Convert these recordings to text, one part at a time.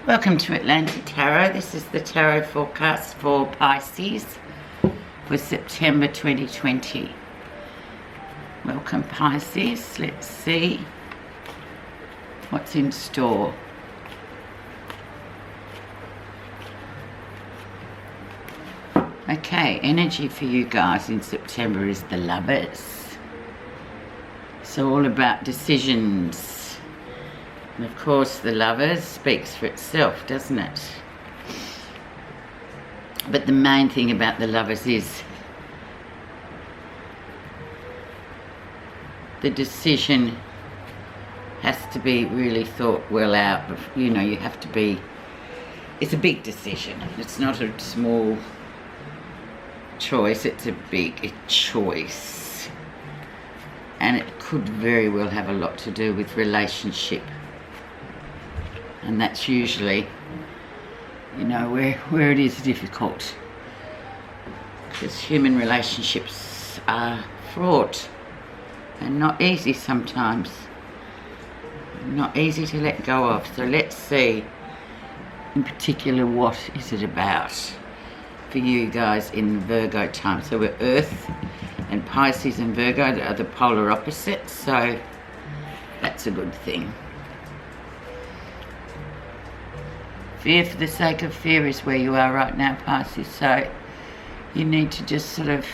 Welcome to Atlantic Tarot. This is the tarot forecast for Pisces for September 2020. Welcome Pisces. Let's see what's in store. Okay, energy for you guys in September is the Lovers. So all about decisions. And of course the Lovers speaks for itself, doesn't it? But the main thing about the Lovers is the decision has to be really thought well out. You know, you have to be, it's a big decision. It's not a small choice, it's a big choice. And it could very well have a lot to do with relationship. And that's usually, you know, where it is difficult. Because human relationships are fraught and not easy sometimes. Not easy to let go of. So let's see, in particular, what is it about for you guys in Virgo time. So we're Earth and Pisces and Virgo are the polar opposites, so that's a good thing. Fear for the sake of fear is where you are right now, Pisces, so you need to just sort of,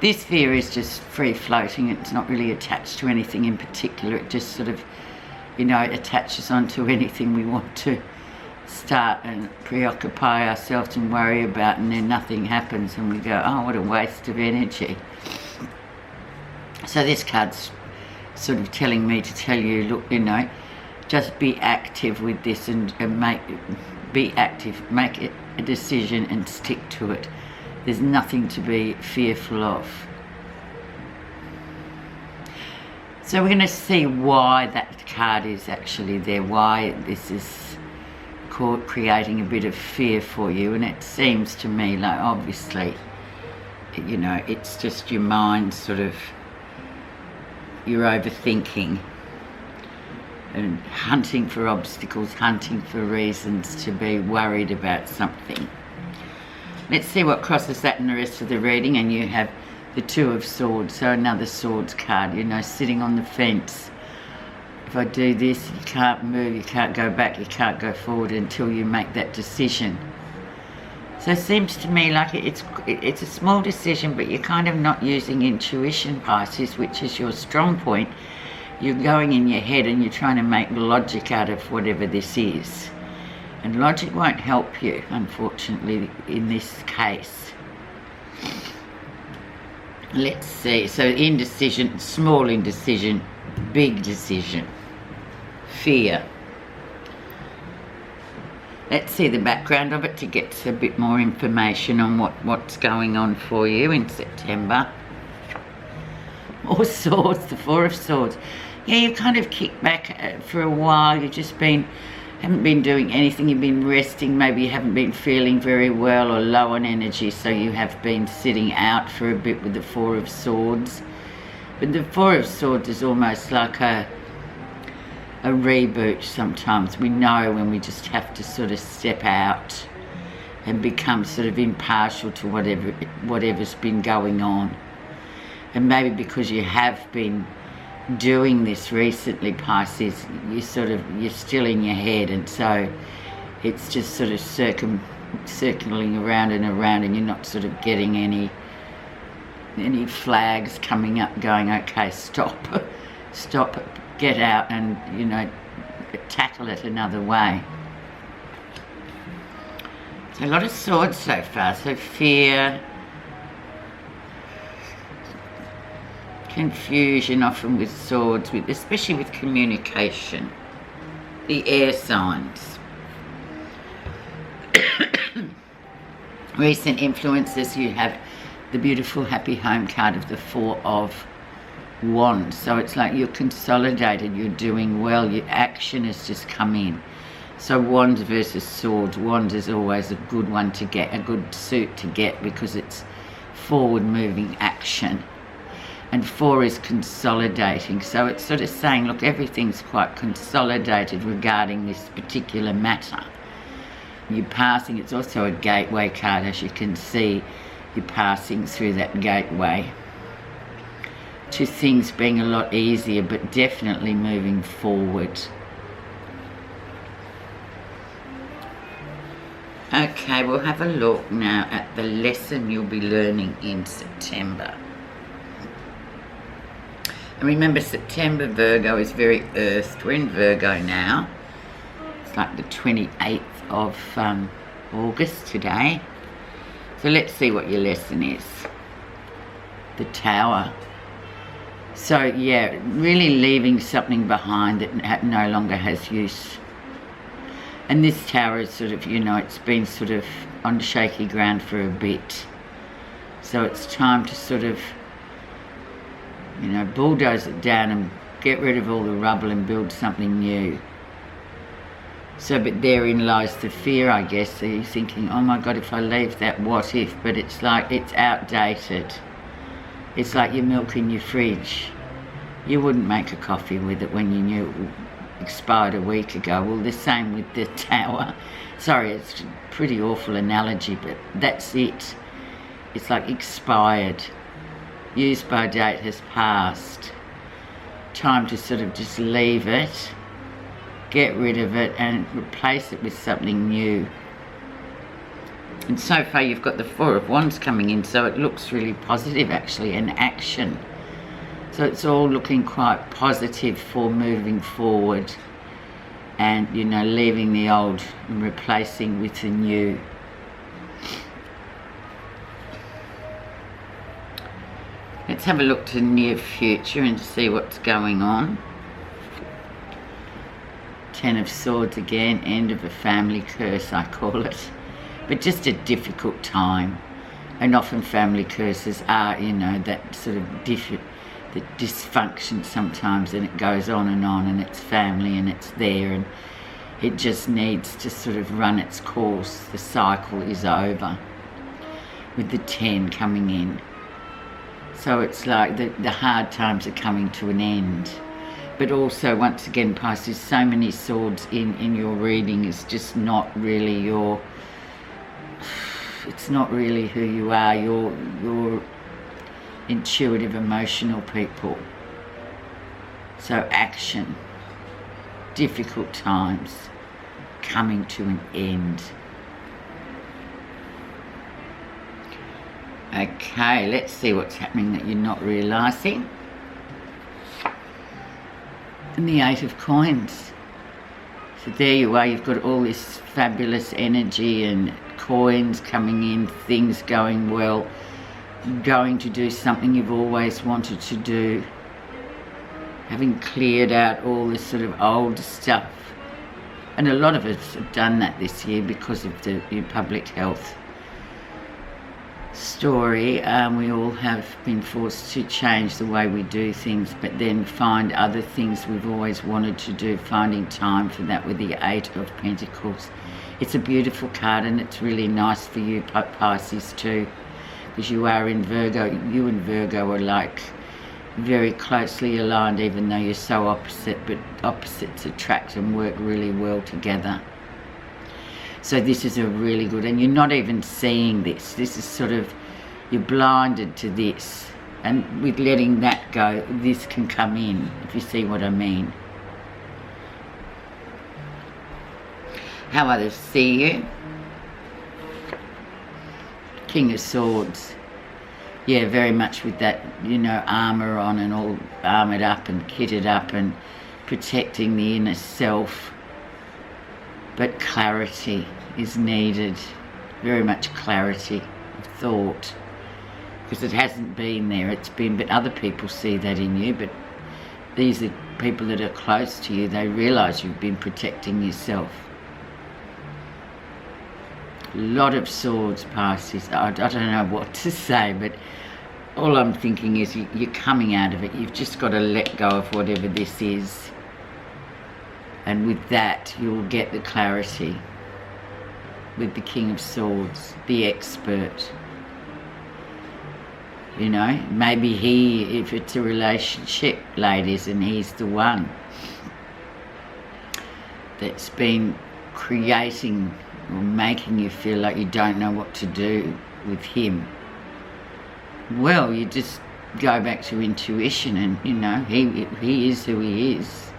this fear is just free floating. It's not really attached to anything in particular. It just sort of, you know, attaches onto anything we want to start and preoccupy ourselves and worry about, and then nothing happens and we go, oh, what a waste of energy. So this card's sort of telling me to tell you, look, you know, just be active with this and be active, make it a decision and stick to it. There's nothing to be fearful of. So we're going to see why that card is actually there, why this is creating a bit of fear for you. And it seems to me like, obviously, you know, it's just your mind sort of, you're overthinking and hunting for obstacles, hunting for reasons to be worried about something. Let's see what crosses that in the rest of the reading. And you have the Two of Swords, so another swords card, you know, sitting on the fence. If I do this, you can't move, you can't go back, you can't go forward until you make that decision. So it seems to me like it's a small decision, but you're kind of not using intuition, Pisces, which is your strong point. You're going in your head and you're trying to make logic out of whatever this is. And logic won't help you, unfortunately, in this case. Let's see. So indecision, small indecision, big decision, fear. Let's see the background of it to get a bit more information on what's going on for you in September. More swords, the Four of Swords. Yeah, you kind of kicked back for a while. You've just haven't been doing anything. You've been resting. Maybe you haven't been feeling very well or low on energy, so you have been sitting out for a bit with the Four of Swords. But the Four of Swords is almost like a reboot sometimes. We know when we just have to sort of step out and become sort of impartial to whatever's been going on. And maybe because you have been doing this recently, Pisces, you're still in your head, and so it's just sort of circling around and around, and you're not sort of getting any flags coming up going, okay, stop, get out and, you know, tackle it another way. So a lot of swords so far, so fear, confusion, often with swords, especially with communication, the air signs. Recent influences, you have the beautiful happy home card of the Four of Wands. So it's like you're consolidated, you're doing well, your action has just come in. So Wands versus Swords. Wands is always a good one to get, a good suit to get, because it's forward moving action. And 4 is consolidating. So it's sort of saying, look, everything's quite consolidated regarding this particular matter. You're passing, it's also a gateway card, as you can see. You're passing through that gateway to things being a lot easier, but definitely moving forward. Okay, we'll have a look now at the lesson you'll be learning in September. And remember, September, Virgo, is very earthed. We're in Virgo now. It's like the 28th of August today. So let's see what your lesson is. The Tower. So yeah, really leaving something behind that no longer has use. And this Tower is sort of, you know, it's been sort of on shaky ground for a bit. So it's time to sort of, you know, bulldoze it down and get rid of all the rubble and build something new. So, but therein lies the fear, I guess. So you're thinking, oh my God, if I leave that, what if? But it's like, it's outdated. It's like your milk in your fridge. You wouldn't make a coffee with it when you knew it expired a week ago. Well, the same with the Tower. Sorry, it's a pretty awful analogy, but that's it. It's like expired. Use by date has passed. Time to sort of just leave it, get rid of it, and replace it with something new. And so far you've got the 4 of Wands coming in, so it looks really positive actually, and action. So it's all looking quite positive for moving forward and, you know, leaving the old and replacing with the new. Let's have a look to the near future and see what's going on. 10 of Swords again, end of a family curse, I call it. But just a difficult time. And often family curses are, you know, that sort of the dysfunction sometimes, and it goes on and it's family and it's there and it just needs to sort of run its course. The cycle is over with the 10 coming in. So it's like the hard times are coming to an end. But also, once again, Pisces, so many swords in your reading is just not really your... It's not really who you are. You're intuitive, emotional people. So action. Difficult times coming to an end. Okay, let's see what's happening that you're not realising. And the 8 of Coins. So there you are, you've got all this fabulous energy and coins coming in, things going well, going to do something you've always wanted to do, having cleared out all this sort of old stuff. And a lot of us have done that this year because of the public health story. We all have been forced to change the way we do things, but then find other things we've always wanted to do, finding time for that with the 8 of Pentacles. It's a beautiful card, and it's really nice for you, Pisces, too, because you are in Virgo. You and Virgo are like very closely aligned, even though you're so opposite, but opposites attract and work really well together. So this is a really good, and you're not even seeing this. This is sort of, you're blinded to this. And with letting that go, this can come in, if you see what I mean. How others see you. King of Swords. Yeah, very much with that, you know, armour on and all armoured up and kitted up and protecting the inner self. But clarity is needed, very much clarity of thought, because it hasn't been there. It's been, but other people see that in you, but these are people that are close to you. They realise you've been protecting yourself. A lot of swords, Pisces. I don't know what to say, but all I'm thinking is you're coming out of it. You've just got to let go of whatever this is. And with that, you'll get the clarity. With the King of Swords, the expert. You know, maybe if it's a relationship, ladies, and he's the one that's been creating or making you feel like you don't know what to do with him. Well, you just go back to intuition, and you know, he is who he is.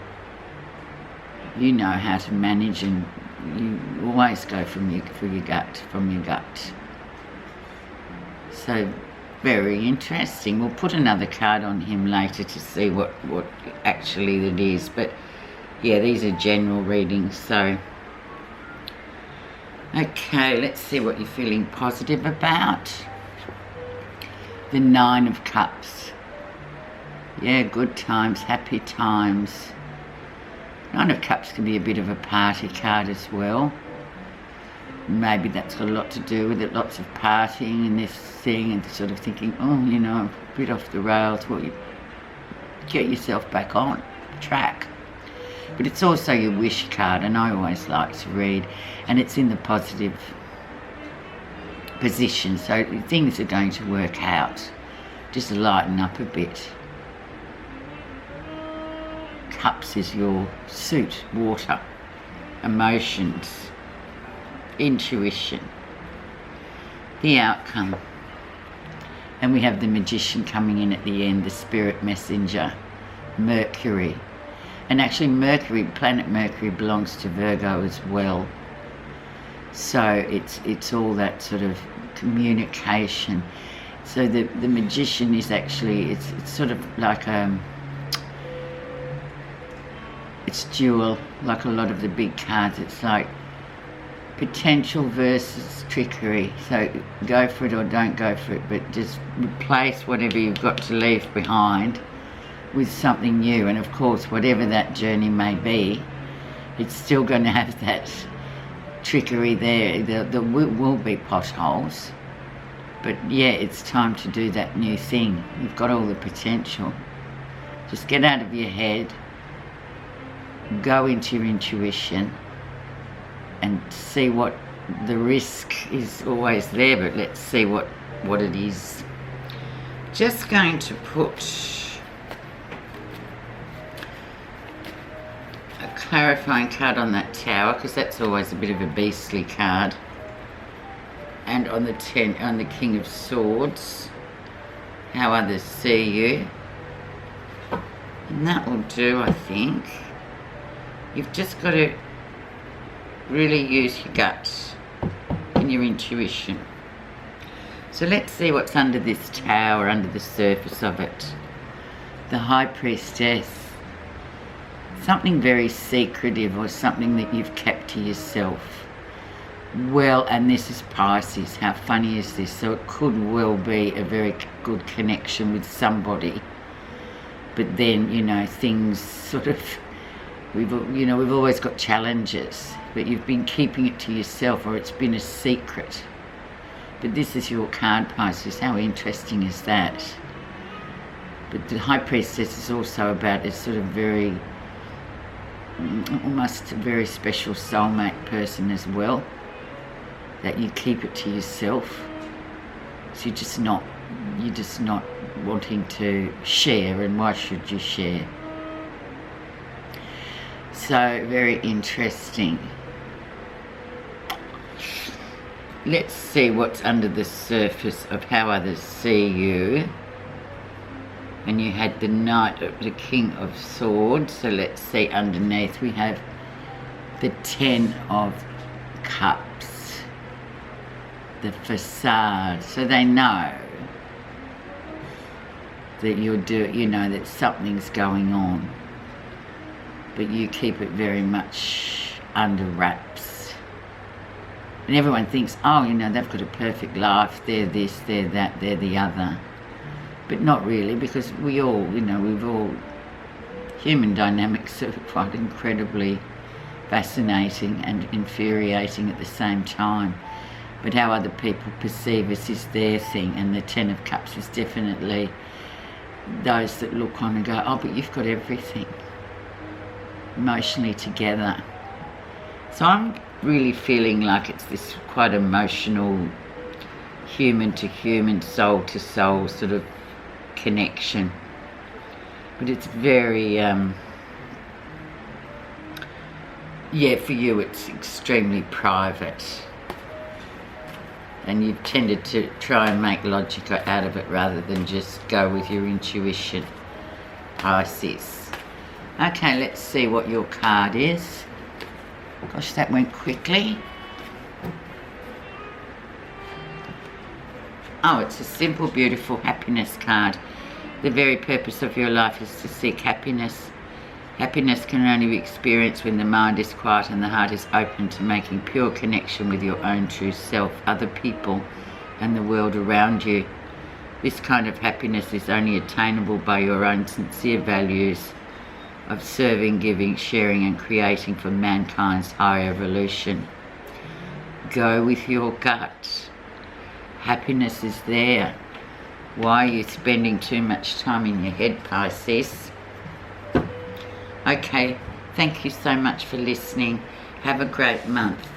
You know how to manage, and you always go for your gut. So very interesting. We'll put another card on him later to see what actually it is, but yeah, these are general readings. So okay, let's see what you're feeling positive about. The 9 of Cups. Yeah, good times, happy times. 9 of Cups can be a bit of a party card as well. Maybe that's got a lot to do with it, lots of partying and this thing, and sort of thinking, oh, you know, a bit off the rails. Well, you get yourself back on track. But it's also your wish card, and I always like to read, and it's in the positive position, so things are going to work out. Just lighten up a bit. Cups is your suit, water, emotions, intuition, the outcome. And we have the Magician coming in at the end, the spirit messenger, Mercury. And actually Mercury, planet Mercury, belongs to Virgo as well. So it's all that sort of communication. So the Magician is actually, it's sort of like it's dual, like a lot of the big cards. It's like potential versus trickery. So go for it or don't go for it, but just replace whatever you've got to leave behind with something new. And of course, whatever that journey may be, it's still going to have that trickery there. There will be potholes, but yeah, it's time to do that new thing. You've got all the potential. Just get out of your head, go into your intuition, and see what the risk is. Always there, but let's see what it is. Just going to put a clarifying card on that Tower, because that's always a bit of a beastly card. And on the King of Swords, how others see you. And that will do, I think. You've just got to really use your guts and your intuition. So let's see what's under this Tower, under the surface of it. The High Priestess. Something very secretive, or something that you've kept to yourself. Well, and this is Pisces. How funny is this? So it could well be a very good connection with somebody. But then, you know, things sort of, we've always got challenges, but you've been keeping it to yourself, or it's been a secret. But this is your card, Pisces. How interesting is that? But the High Priestess is also about a sort of very, almost a very special soulmate person as well, that you keep it to yourself. So you're just not wanting to share, and why should you share? So very interesting. Let's see what's under the surface of how others see you. And you had the Knight of the King of Swords. So let's see, underneath we have the 10 of Cups, the facade. So they know that that something's going on, but you keep it very much under wraps. And everyone thinks, oh, they've got a perfect life, they're this, they're that, they're the other. But not really, because we all, human dynamics are quite incredibly fascinating and infuriating at the same time. But how other people perceive us is their thing, and the 10 of Cups is definitely those that look on and go, oh, but you've got everything emotionally together. So I'm really feeling like it's this quite emotional human to human, soul to soul sort of connection. But it's very, yeah, for you it's extremely private. And you've tended to try and make logic out of it rather than just go with your intuition, Pisces. Okay, let's see what your card is. Gosh, that went quickly. Oh, it's a simple, beautiful happiness card. The very purpose of your life is to seek happiness. Happiness can only be experienced when the mind is quiet and the heart is open to making pure connection with your own true self, other people, and the world around you. This kind of happiness is only attainable by your own sincere values of serving, giving, sharing, and creating for mankind's higher evolution. Go with your gut. Happiness is there. Why are you spending too much time in your head, Pisces? Okay, thank you so much for listening. Have a great month.